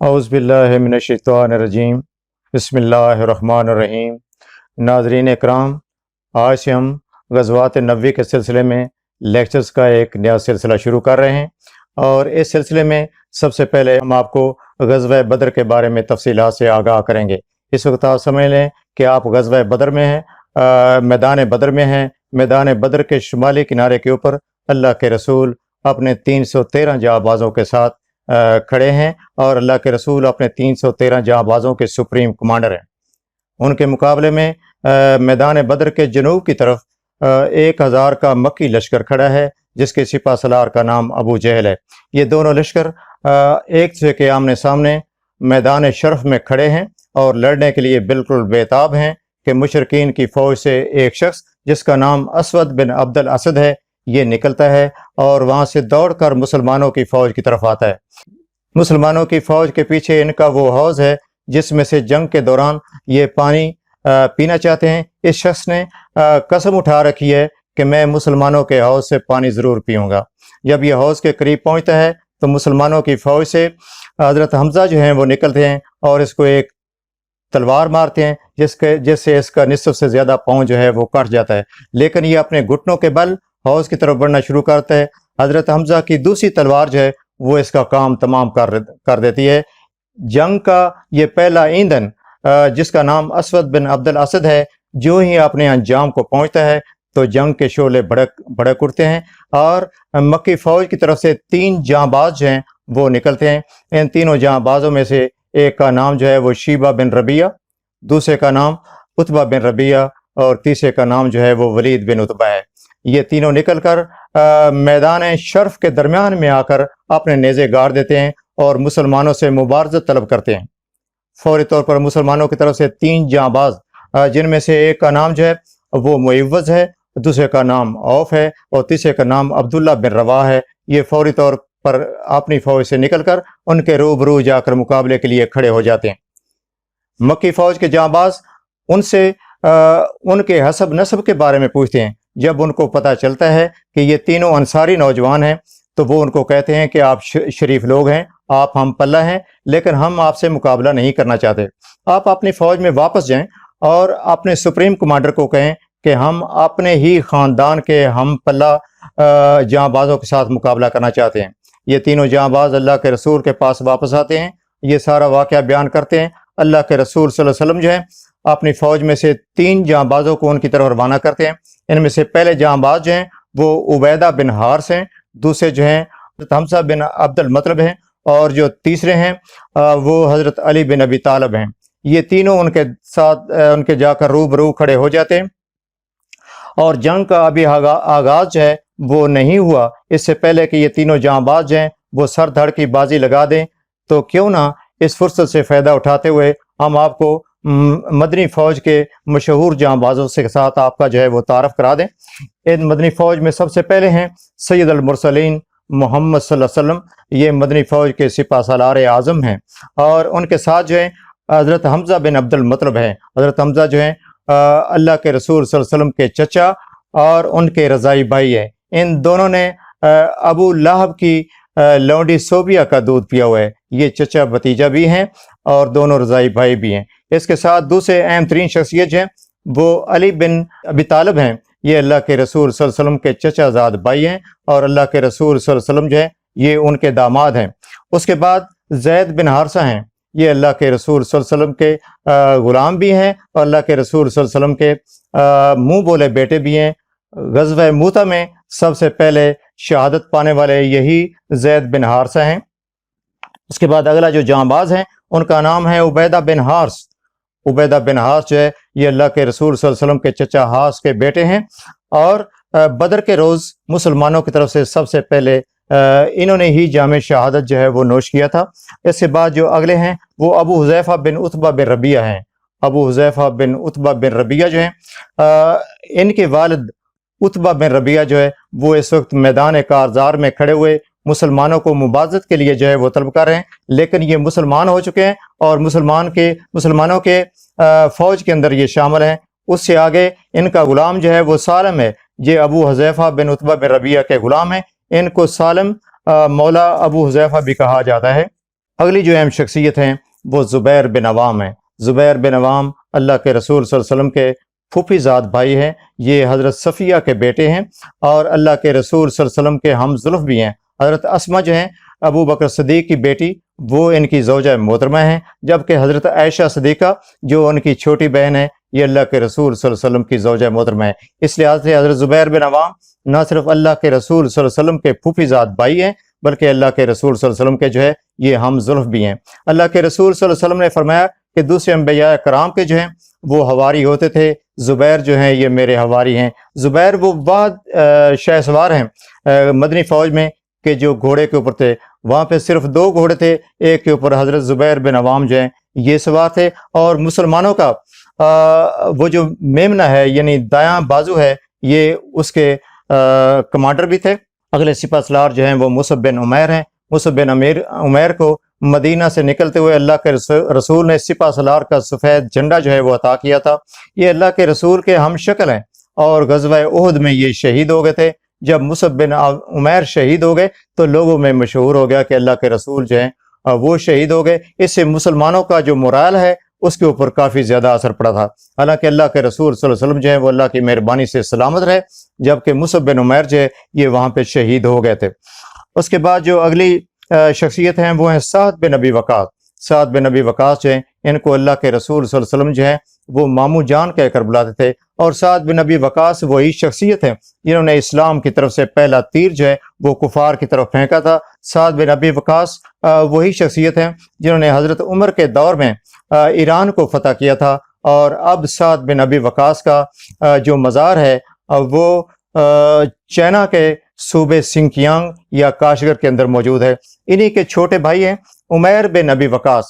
اعوذ باللہ من الشیطان الرجیم بسم اللہ الرحمن الرحیم۔ ناظرین اکرام، آج سے ہم غزوات نبوی کے سلسلے میں لیکچرز کا ایک نیا سلسلہ شروع کر رہے ہیں، اور اس سلسلے میں سب سے پہلے ہم آپ کو غزوہ بدر کے بارے میں تفصیلات سے آگاہ کریں گے۔ اس وقت آپ سمجھ لیں کہ آپ غزوہ بدر میں ہیں، میدان بدر میں ہیں۔ میدان بدر کے شمالی کنارے کے اوپر اللہ کے رسول اپنے 313 جانبازوں کے ساتھ کھڑے ہیں، اور اللہ کے رسول اپنے 313 جانبازوں کے سپریم کمانڈر ہیں۔ ان کے مقابلے میں میدان بدر کے جنوب کی طرف 1000 کا مکی لشکر کھڑا ہے، جس کے سپہ سالار کا نام ابو جہل ہے۔ یہ دونوں لشکر ایک دوسرے کے آمنے سامنے میدان شرف میں کھڑے ہیں اور لڑنے کے لیے بالکل بےتاب ہیں کہ مشرکین کی فوج سے ایک شخص جس کا نام اسود بن عبد الاسد ہے، یہ نکلتا ہے اور وہاں سے دوڑ کر مسلمانوں کی فوج کی طرف آتا ہے۔ مسلمانوں کی فوج کے پیچھے ان کا وہ حوض ہے جس میں سے جنگ کے دوران یہ پانی پینا چاہتے ہیں۔ اس شخص نے قسم اٹھا رکھی ہے کہ میں مسلمانوں کے حوض سے پانی ضرور پیوں گا۔ جب یہ حوض کے قریب پہنچتا ہے تو مسلمانوں کی فوج سے حضرت حمزہ جو ہیں وہ نکلتے ہیں اور اس کو ایک تلوار مارتے ہیں، جس سے اس کا نصف سے زیادہ پاؤں جو ہے وہ کٹ جاتا ہے، لیکن یہ اپنے گھٹنوں کے بل حوض کی طرف بڑھنا شروع کرتا ہے۔ حضرت حمزہ کی دوسری تلوار جو ہے وہ اس کا کام تمام کر دیتی ہے۔ جنگ کا یہ پہلا ایندھن جس کا نام اسود بن عبد الاسد ہے، جو ہی اپنے انجام کو پہنچتا ہے تو جنگ کے شعلے بھڑک اٹھتے ہیں، اور مکی فوج کی طرف سے 3 جانباز جو ہیں وہ نکلتے ہیں۔ ان تینوں جانبازوں میں سے ایک کا نام جو ہے وہ شیبہ بن ربیعہ، دوسرے کا نام عتبہ بن ربیعہ، اور تیسرے کا نام جو ہے وہ ولید بن عتبہ ہے۔ یہ تینوں نکل کر میدان شرف کے درمیان میں آ کر اپنے نیزے گاڑ دیتے ہیں اور مسلمانوں سے مبارزت طلب کرتے ہیں۔ فوری طور پر مسلمانوں کی طرف سے 3 جانباز، جن میں سے ایک کا نام جو ہے وہ معوذ ہے، دوسرے کا نام عوف ہے، اور تیسرے کا نام عبداللہ بن رواح ہے، یہ فوری طور پر اپنی فوج سے نکل کر ان کے روبرو جا کر مقابلے کے لیے کھڑے ہو جاتے ہیں۔ مکی فوج کے جانباز ان سے ان کے حسب نسب کے بارے میں پوچھتے ہیں۔ جب ان کو پتہ چلتا ہے کہ یہ تینوں انصاری نوجوان ہیں تو وہ ان کو کہتے ہیں کہ آپ شریف لوگ ہیں، آپ ہم پلہ ہیں، لیکن ہم آپ سے مقابلہ نہیں کرنا چاہتے۔ آپ اپنی فوج میں واپس جائیں اور اپنے سپریم کمانڈر کو کہیں کہ ہم اپنے ہی خاندان کے ہم پلہ جانبازوں کے ساتھ مقابلہ کرنا چاہتے ہیں۔ یہ تینوں جانباز اللہ کے رسول کے پاس واپس آتے ہیں، یہ سارا واقعہ بیان کرتے ہیں۔ اللہ کے رسول صلی اللہ علیہ وسلم جو ہے اپنی فوج میں سے 3 جانبازوں کو ان کی طرف روانہ کرتے ہیں۔ ان میں سے پہلے جانباز جو ہیں وہ عبیدہ بن حارث ہیں، دوسرے جو ہیں حضرت حمزہ بن عبد المطلب ہیں، اور جو تیسرے ہیں وہ حضرت علی بن ابی طالب ہیں۔ یہ تینوں ان کے ساتھ ان کے جا کر روبرو کھڑے ہو جاتے ہیں، اور جنگ کا ابھی آغاز جو ہے وہ نہیں ہوا۔ اس سے پہلے کہ یہ تینوں جانباز جو ہیں وہ سر دھڑ کی بازی لگا دیں، تو کیوں نہ اس فرصت سے فائدہ اٹھاتے ہوئے ہم آپ کو مدنی فوج کے مشہور جانبازوں کے ساتھ آپ کا جو ہے وہ تعارف کرا دیں۔ ان مدنی فوج میں سب سے پہلے ہیں سید المرسلین محمد صلی اللہ علیہ وسلم، یہ مدنی فوج کے سپہ سالار اعظم ہیں، اور ان کے ساتھ جو ہے حضرت حمزہ بن عبد المطلب ہیں۔ حضرت حمزہ جو ہیں اللہ کے رسول صلی اللہ علیہ وسلم کے چچا اور ان کے رضائی بھائی ہیں۔ ان دونوں نے ابو لہب کی لونڈی صوبیہ کا دودھ پیا ہوا ہے، یہ چچا بھتیجا بھی ہیں اور دونوں رضائی بھائی بھی ہیں۔ اس کے ساتھ دوسرے اہم ترین شخصیت جو ہیں وہ علی بن ابی طالب ہیں، یہ اللہ کے رسول صلی اللہ علیہ وسلم کے چچا زاد بھائی ہیں، اور اللہ کے رسول صلی اللہ علیہ وسلم جو ہے یہ ان کے داماد ہیں۔ اس کے بعد زید بن حارثہ ہیں، یہ اللہ کے رسول صلی اللہ علیہ وسلم کے غلام بھی ہیں اور اللہ کے رسول صلی اللہ علیہ وسلم کے منہ بولے بیٹے بھی ہیں۔ غزوہ موتا میں سب سے پہلے شہادت پانے والے یہی زید بن حارثہ ہیں۔ اس کے بعد اگلا جو جانباز ہیں ان کا نام ہے عبیدہ بن حارث۔ عبیدہ بن حارث جو ہے یہ اللہ کے رسول صلی اللہ علیہ وسلم کے چچا حارث کے بیٹے ہیں، اور بدر کے روز مسلمانوں کی طرف سے سب سے پہلے انہوں نے ہی جام شہادت جو ہے وہ نوش کیا تھا۔ اس کے بعد جو اگلے ہیں وہ ابو حذیفہ بن عتبہ بن ربیعہ ہیں۔ ابو حذیفہ بن عتبہ بن ربیعہ جو ہیں ان کے والد عتبہ بن ربیعہ جو ہے وہ اس وقت میدان کارزار میں کھڑے ہوئے مسلمانوں کو مبارزت کے لیے جو ہے وہ طلب کر رہے ہیں، لیکن یہ مسلمان ہو چکے ہیں اور مسلمانوں کے فوج کے اندر یہ شامل ہیں۔ اس سے آگے ان کا غلام جو ہے وہ سالم ہے، یہ ابو حذیفہ بن عتبہ بن ربیعہ کے غلام ہیں۔ ان کو سالم مولا ابو حذیفہ بھی کہا جاتا ہے۔ اگلی جو اہم شخصیت ہیں وہ زبیر بن عوام ہیں۔ زبیر بن عوام اللہ کے رسول صلی اللہ علیہ وسلم کے پھوپھی زاد بھائی ہیں۔ یہ حضرت صفیہ کے بیٹے ہیں اور اللہ کے رسول صلی اللہ علیہ وسلم کے ہم زلف بھی ہیں۔ حضرت اسمہ جو ہیں ابو بکر صدیق کی بیٹی، وہ ان کی زوجہ محترمہ ہیں، جبکہ حضرت عائشہ صدیقہ جو ان کی چھوٹی بہن ہے، یہ اللہ کے رسول صلی اللہ علیہ وسلم کی زوجہ محترمہ ہے۔ اس لحاظ سے حضرت زبیر بن عوام نہ صرف اللہ کے رسول صلی اللہ علیہ وسلم کے پھوپھی زاد بھائی ہیں، بلکہ اللہ کے رسول صلی اللہ علیہ وسلم کے جو ہے یہ ہم زلف بھی ہیں۔ اللہ کے رسول صلی اللہ علیہ وسلم نے فرمایا کہ دوسرے انبیاء کرام کے جو ہیں وہ حواری ہوتے تھے، زبیر جو ہیں یہ میرے حواری ہیں۔ زبیر وہ بعد شہ سوار ہیں مدنی فوج میں کہ جو گھوڑے کے اوپر تھے، وہاں پہ صرف 2 گھوڑے تھے، ایک کے اوپر حضرت زبیر بن عوام جو ہیں یہ سوار تھے، اور مسلمانوں کا وہ جو میمنہ ہے یعنی دایاں بازو ہے یہ اس کے کمانڈر بھی تھے۔ اگلے سپہ سالار جو ہیں وہ مصعب بن عمیر ہیں۔ مصعب بن عمیر کو مدینہ سے نکلتے ہوئے اللہ کے رسول نے سپہ سالار کا سفید جھنڈا جو ہے وہ عطا کیا تھا۔ یہ اللہ کے رسول کے ہم شکل ہیں اور غزوہ احد میں یہ شہید ہو گئے تھے۔ جب مصعب بن عمیر شہید ہو گئے تو لوگوں میں مشہور ہو گیا کہ اللہ کے رسول جو ہیں وہ شہید ہو گئے۔ اس سے مسلمانوں کا جو مورال ہے اس کے اوپر کافی زیادہ اثر پڑا تھا، حالانکہ اللہ کے رسول صلی اللہ علیہ وسلم جو ہے وہ اللہ کی مہربانی سے سلامت رہے، جبکہ مصعب بن عمیر جو ہے یہ وہاں پہ شہید ہو گئے تھے۔ اس کے بعد جو اگلی شخصیت ہیں وہ ہیں سعد بن ابی وقاص۔ سعد بن ابی وقاص جو ہیں ان کو اللہ کے رسول صلی اللہ علیہ وسلم جو ہے وہ مامو جان کہہ کر بلاتے تھے، اور سعد بن ابی وقاص وہی شخصیت ہیں جنہوں نے اسلام کی طرف سے پہلا تیر جو ہے وہ کفار کی طرف پھینکا تھا۔ سعد بن ابی وقاص وہی شخصیت ہیں جنہوں نے حضرت عمر کے دور میں ایران کو فتح کیا تھا، اور اب سعد بن ابی وقاص کا جو مزار ہے وہ چائنا کے صوبے سنکیانگ یا کاشگر کے اندر موجود ہے۔ انہی کے چھوٹے بھائی ہیں عمیر بن ابی وقاص،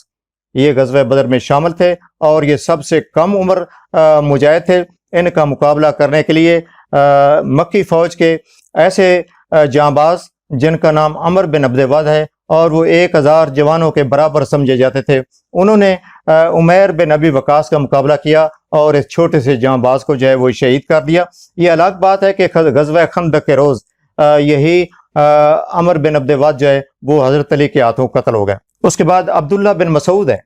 یہ غزوہ بدر میں شامل تھے اور یہ سب سے کم عمر مجاہد تھے۔ ان کا مقابلہ کرنے کے لیے مکی فوج کے ایسے جانباز جن کا نام عمر بن عبد ود ہے اور وہ 1000 جوانوں کے برابر سمجھے جاتے تھے، انہوں نے عمیر بن ابی وقاص کا مقابلہ کیا اور اس چھوٹے سے جانباز کو جو ہے وہ شہید کر دیا۔ یہ الگ بات ہے کہ غزوہ خندق کے روز یہی عمر بن عبد ود جو ہے وہ حضرت علی کے ہاتھوں قتل ہو گئے۔ اس کے بعد عبداللہ بن مسعود ہے۔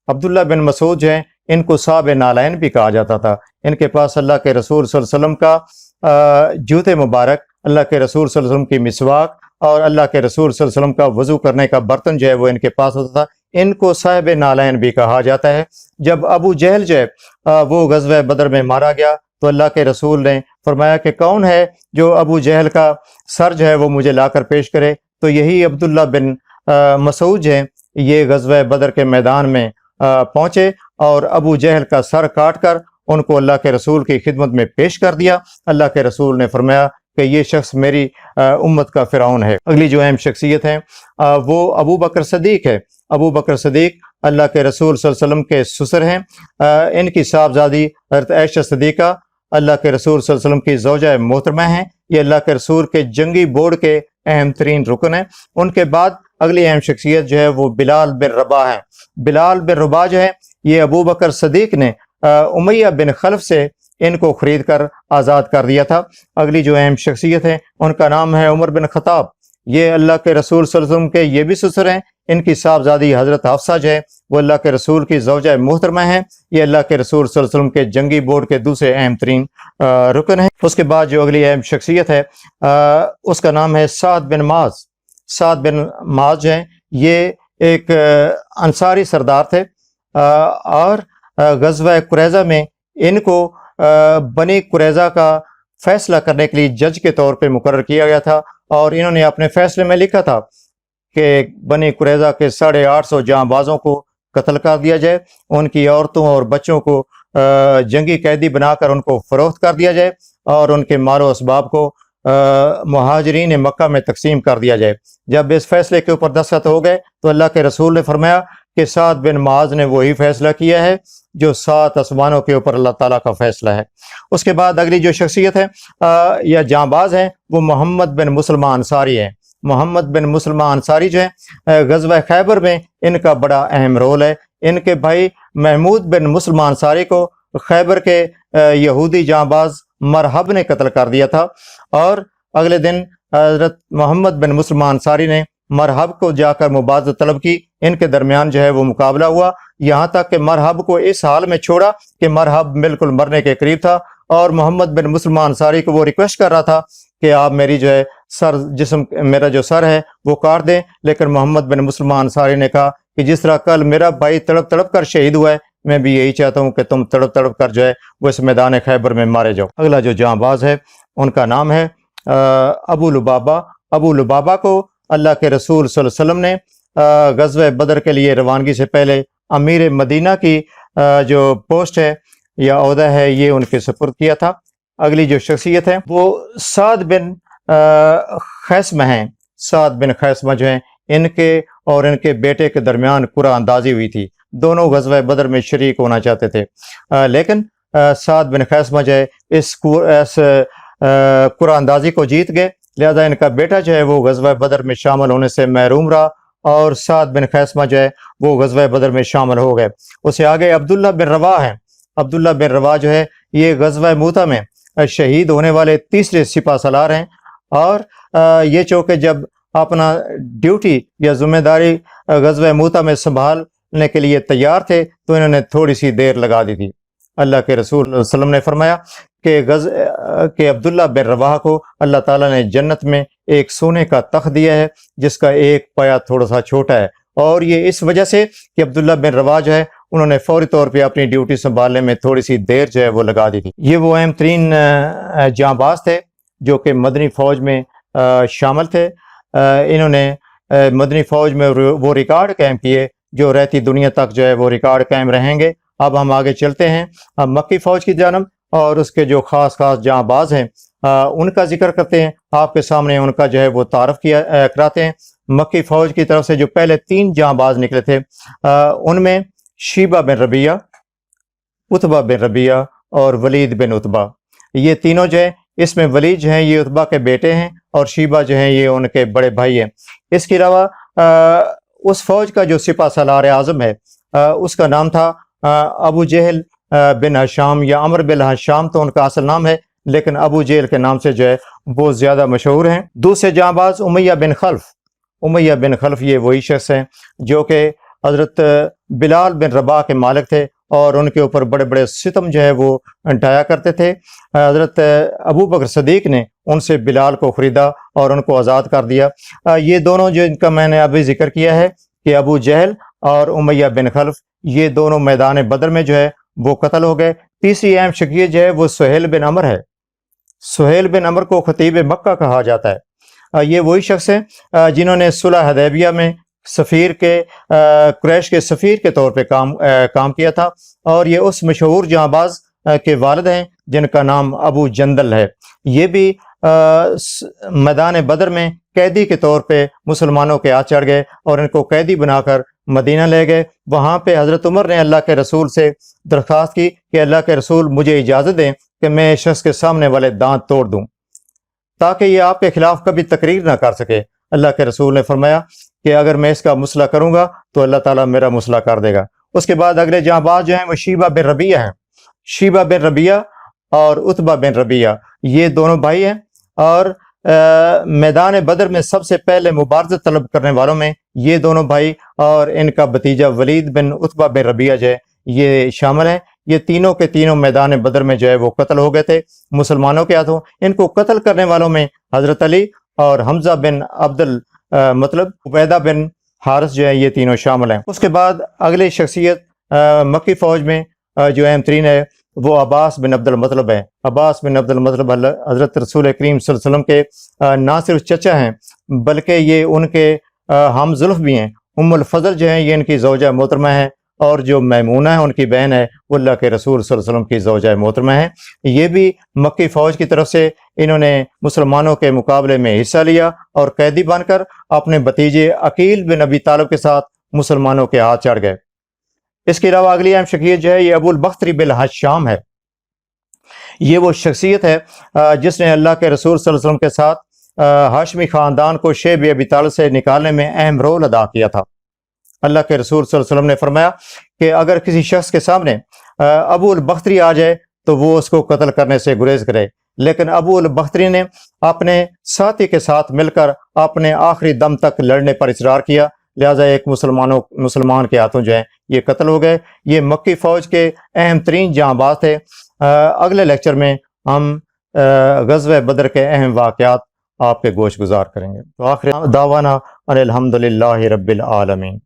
عبداللہ بن مسعود جو ہیں ان کو صاحب نالین بھی کہا جاتا تھا۔ ان کے پاس اللہ کے رسول صلی اللہ علیہ وسلم کا جوتے مبارک، اللہ کے رسول صلی اللہ علیہ وسلم کی مسواک اور اللہ کے رسول صلی اللہ علیہ وسلم کا وضو کرنے کا برتن جو ہے وہ ان کے پاس ہوتا تھا۔ ان کو صاحب نالین بھی کہا جاتا ہے۔ جب ابو جہل جو ہے وہ غزوہ بدر میں مارا گیا تو اللہ کے رسول نے فرمایا کہ کون ہے جو ابو جہل کا سر جو ہے وہ مجھے لا کر پیش کرے، تو یہی عبداللہ بن مسعود جو ہیں یہ غزوہ بدر کے میدان میں پہنچے اور ابو جہل کا سر کاٹ کر ان کو اللہ کے رسول کی خدمت میں پیش کر دیا۔ اللہ کے رسول نے فرمایا کہ یہ شخص میری امت کا فرعون ہے۔ اگلی جو اہم شخصیت ہے وہ ابو بکر صدیق ہے۔ ابو بکر صدیق اللہ کے رسول صلی اللہ علیہ وسلم کے سسر ہیں۔ ان کی صاحبزادی حضرت عائشہ صدیقہ اللہ کے رسول صلی اللہ علیہ وسلم کی زوجہ محترمہ ہیں۔ یہ اللہ کے رسول کے جنگی بورڈ کے اہم ترین رکن ہیں۔ ان کے بعد اگلی اہم شخصیت جو ہے وہ بلال بن رباح ہے۔ بلال بن رباح جو ہے یہ ابو بکر صدیق نے امیہ بن خلف سے ان کو خرید کر آزاد کر دیا تھا۔ اگلی جو اہم شخصیت ہے ان کا نام ہے عمر بن خطاب۔ یہ اللہ کے رسول صلی اللہ علیہ وسلم کے یہ بھی سسر ہیں۔ ان کی صاحبزادی حضرت حفصہ جو ہے وہ اللہ کے رسول کی زوجہ محترمہ ہیں۔ یہ اللہ کے رسول صلی اللہ علیہ وسلم کے جنگی بورڈ کے دوسرے اہم ترین رکن ہیں۔ اس کے بعد جو اگلی اہم شخصیت ہے اس کا نام ہے سعد بن معاذ۔ سعد بن معاذ جو ہیں یہ ایک انصاری سردار تھے اور غزوہ قریظہ میں ان کو بنی قریظہ کا فیصلہ کرنے کے لیے جج کے طور پہ مقرر کیا گیا تھا، اور انہوں نے اپنے فیصلے میں لکھا تھا کہ بنی قریظہ کے 850 جاں بازوں کو قتل کر دیا جائے، ان کی عورتوں اور بچوں کو جنگی قیدی بنا کر ان کو فروخت کر دیا جائے، اور ان کے مال و اسباب کو مہاجرین مکہ میں تقسیم کر دیا جائے۔ جب اس فیصلے کے اوپر دستخط ہو گئے تو اللہ کے رسول نے فرمایا کہ سعد بن معاذ نے وہی فیصلہ کیا ہے جو 7 آسمانوں کے اوپر اللہ تعالیٰ کا فیصلہ ہے۔ اس کے بعد اگلی جو شخصیت ہے یا جانباز ہیں وہ محمد بن مسلمہ انصاری ہیں۔ محمد بن مسلمہ انصاری جو ہیں غزوہ خیبر میں ان کا بڑا اہم رول ہے۔ ان کے بھائی محمود بن مسلمہ انصاری کو خیبر کے یہودی جانباز مرحب نے قتل کر دیا تھا، اور اگلے دن حضرت محمد بن مسلمہ انصاری نے مرحب کو جا کر مبارزت طلب کی، ان کے درمیان جو ہے وہ مقابلہ ہوا، یہاں تک کہ مرحب کو اس حال میں چھوڑا کہ مرحب بالکل مرنے کے قریب تھا، اور محمد بن مسلمہ انصاری کو وہ ریکویسٹ کر رہا تھا کہ آپ میری جو ہے میرا جو سر ہے وہ کاٹ دیں، لیکن محمد بن مسلمہ انصاری نے کہا کہ جس طرح کل میرا بھائی تڑپ تڑپ کر شہید ہوا ہے، میں بھی یہی چاہتا ہوں کہ تم تڑپ تڑپ کر جو ہے وہ اس میدان خیبر میں مارے جاؤ۔ اگلا جو جاں باز ہے ان کا نام ہے ابو لبابہ۔ ابو لبابہ کو اللہ کے رسول صلی اللہ علیہ وسلم نے غزوہ بدر کے لیے روانگی سے پہلے امیر مدینہ کی جو پوسٹ ہے یا عہدہ ہے یہ ان کے سپرد کیا تھا۔ اگلی جو شخصیت ہے وہ سعد بن خیثمہ ہیں۔ سعد بن خیثمہ جو ہیں ان کے اور ان کے بیٹے کے درمیان قرعہ اندازی ہوئی تھی، دونوں غزوہ بدر میں شریک ہونا چاہتے تھے، لیکن سعد بن خیثمہ جو ہے اس قرعہ اندازی کو جیت گئے، لہذا ان کا بیٹا جو ہے وہ غزوہ بدر میں شامل ہونے سے محروم رہا، اور سعد بن خیثمہ جو ہے وہ غزوہ بدر میں شامل ہو گئے۔ اسے آگے عبداللہ بن رواح ہیں۔ عبداللہ بن رواح جو ہے یہ غزوہ موتہ میں شہید ہونے والے تیسرے سپہ سالار ہیں، اور یہ چونکہ جب اپنا ڈیوٹی یا ذمہ داری غزوہ موتہ میں سنبھالنے کے لیے تیار تھے تو انہوں نے تھوڑی سی دیر لگا دی تھی۔ اللہ کے رسول صلی اللہ علیہ وسلم نے فرمایا کہ عبداللہ بن رواح کو اللہ تعالیٰ نے جنت میں ایک سونے کا تخت دیا ہے جس کا ایک پایا تھوڑا سا چھوٹا ہے، اور یہ اس وجہ سے کہ عبداللہ بن رواح جو ہے انہوں نے فوری طور پہ اپنی ڈیوٹی سنبھالنے میں تھوڑی سی دیر جو ہے وہ لگا دی تھی۔ یہ وہ اہم ترین جاں باز تھے جو کہ مدنی فوج میں شامل تھے۔ انہوں نے مدنی فوج میں وہ ریکارڈ قائم کیے جو رہتی دنیا تک جو ہے وہ ریکارڈ قائم رہیں گے۔ اب ہم آگے چلتے ہیں مکی فوج کی جانب، اور اس کے جو خاص جاں باز ہیں ان کا ذکر کرتے ہیں، آپ کے سامنے ان کا جو ہے وہ تعارف کراتے ہیں۔ مکی فوج کی طرف سے جو پہلے 3 جاں باز نکلے تھے ان میں شیبہ بن ربیعہ، عتبہ بن ربیعہ اور ولید بن عتبہ، یہ تینوں جو ہیں، اس میں ولید جو ہیں یہ عتبہ کے بیٹے ہیں، اور شیبہ جو ہیں یہ ان کے بڑے بھائی ہیں۔ اس کے علاوہ اس فوج کا جو سپہ سالار اعظم ہے اس کا نام تھا ابو جہل بن ہشام یا عمر بن ہشام، تو ان کا اصل نام ہے، لیکن ابو جہل کے نام سے جو ہے وہ زیادہ مشہور ہیں۔ دوسرے جاں باز امیہ بن خلف۔ امیہ بن خلف یہ وہی شخص ہیں جو کہ حضرت بلال بن رباح کے مالک تھے، اور ان کے اوپر بڑے بڑے ستم جو ہے وہ ڈھایا کرتے تھے۔ حضرت ابو بکر صدیق نے ان سے بلال کو خریدا اور ان کو آزاد کر دیا۔ یہ دونوں جو ان کا میں نے ابھی ذکر کیا ہے کہ ابو جہل اور امیہ بن خلف، یہ دونوں میدان بدر میں جو ہے وہ قتل ہو گئے۔ تیسری اہم شخصیت جو ہے وہ سہیل بن عمر ہے۔ سہیل بن عمر کو خطیب مکہ کہا جاتا ہے۔ یہ وہی شخص ہیں جنہوں نے صلح حدیبیہ میں سفیر کے قریش کے سفیر کے طور پہ کام کیا تھا، اور یہ اس مشہور جاں باز کے والد ہیں جن کا نام ابو جندل ہے۔ یہ بھی میدان بدر میں قیدی کے طور پہ مسلمانوں کے ہاتھ چڑھ گئے اور ان کو قیدی بنا کر مدینہ لے گئے۔ وہاں پہ حضرت عمر نے اللہ کے رسول سے درخواست کی کہ اللہ کے رسول مجھے اجازت دیں کہ میں اس شخص کے سامنے والے دانت توڑ دوں تاکہ یہ آپ کے خلاف کبھی تقریر نہ کر سکے۔ اللہ کے رسول نے فرمایا کہ اگر میں اس کا مسئلہ کروں گا تو اللہ تعالیٰ میرا مسئلہ کر دے گا۔ اس کے بعد اگلے جاں باز جو ہیں وہ شیبہ بن ربیعہ ہیں۔ شیبہ بن ربیعہ اور عتبہ بن ربیعہ یہ دونوں بھائی ہیں، اور میدان بدر میں سب سے پہلے مبارزت طلب کرنے والوں میں یہ دونوں بھائی اور ان کا بھتیجا ولید بن عتبہ بن ربیعہ جو ہے یہ شامل ہیں۔ یہ تینوں کے تینوں میدان بدر میں جو ہے وہ قتل ہو گئے تھے مسلمانوں کے ہاتھوں۔ ان کو قتل کرنے والوں میں حضرت علی اور حمزہ بن مطلب عبیدہ بن حارث جو ہے یہ تینوں شامل ہیں۔ اس کے بعد اگلی شخصیت مکی فوج میں جو اہم ترین ہے وہ عباس بن عبد المطلب ہے۔ عباس بن عبد المطلب حضرت رسول کریم صلی اللہ علیہ وسلم کے نہ صرف چچا ہیں بلکہ یہ ان کے ہم زلف بھی ہیں۔ ام الفضل جو ہیں یہ ان کی زوجہ محترمہ ہے، اور جو میمونہ ہے ان کی بہن ہے وہ اللہ کے رسول صلی اللہ علیہ وسلم کی زوجہ محترمہ ہے۔ یہ بھی مکی فوج کی طرف سے انہوں نے مسلمانوں کے مقابلے میں حصہ لیا اور قیدی بن کر اپنے بھتیجے عقیل بن ابی طالب کے ساتھ مسلمانوں کے ہاتھ چڑھ گئے۔ اس کے علاوہ اگلی اہم شخصیت جو ہے یہ ابو البختری بن ہشام ہے۔ یہ وہ شخصیت ہے جس نے اللہ کے رسول صلی اللہ علیہ وسلم کے ساتھ ہاشمی خاندان کو شیب ابی طالب سے نکالنے میں اہم رول ادا کیا تھا۔ اللہ کے رسول صلی اللہ علیہ وسلم نے فرمایا کہ اگر کسی شخص کے سامنے ابو البختری آ جائے تو وہ اس کو قتل کرنے سے گریز کرے، لیکن ابو البختری نے اپنے ساتھی کے ساتھ مل کر اپنے آخری دم تک لڑنے پر اصرار کیا، لہٰذا ایک مسلمان کے ہاتھوں جو ہے یہ قتل ہو گئے۔ یہ مکی فوج کے اہم ترین جاں باز تھے۔ اگلے لیکچر میں ہم غزوہ بدر کے اہم واقعات آپ کے گوش گزار کریں گے۔ تو آخر دعوانا ان الحمدللہ رب العالمین۔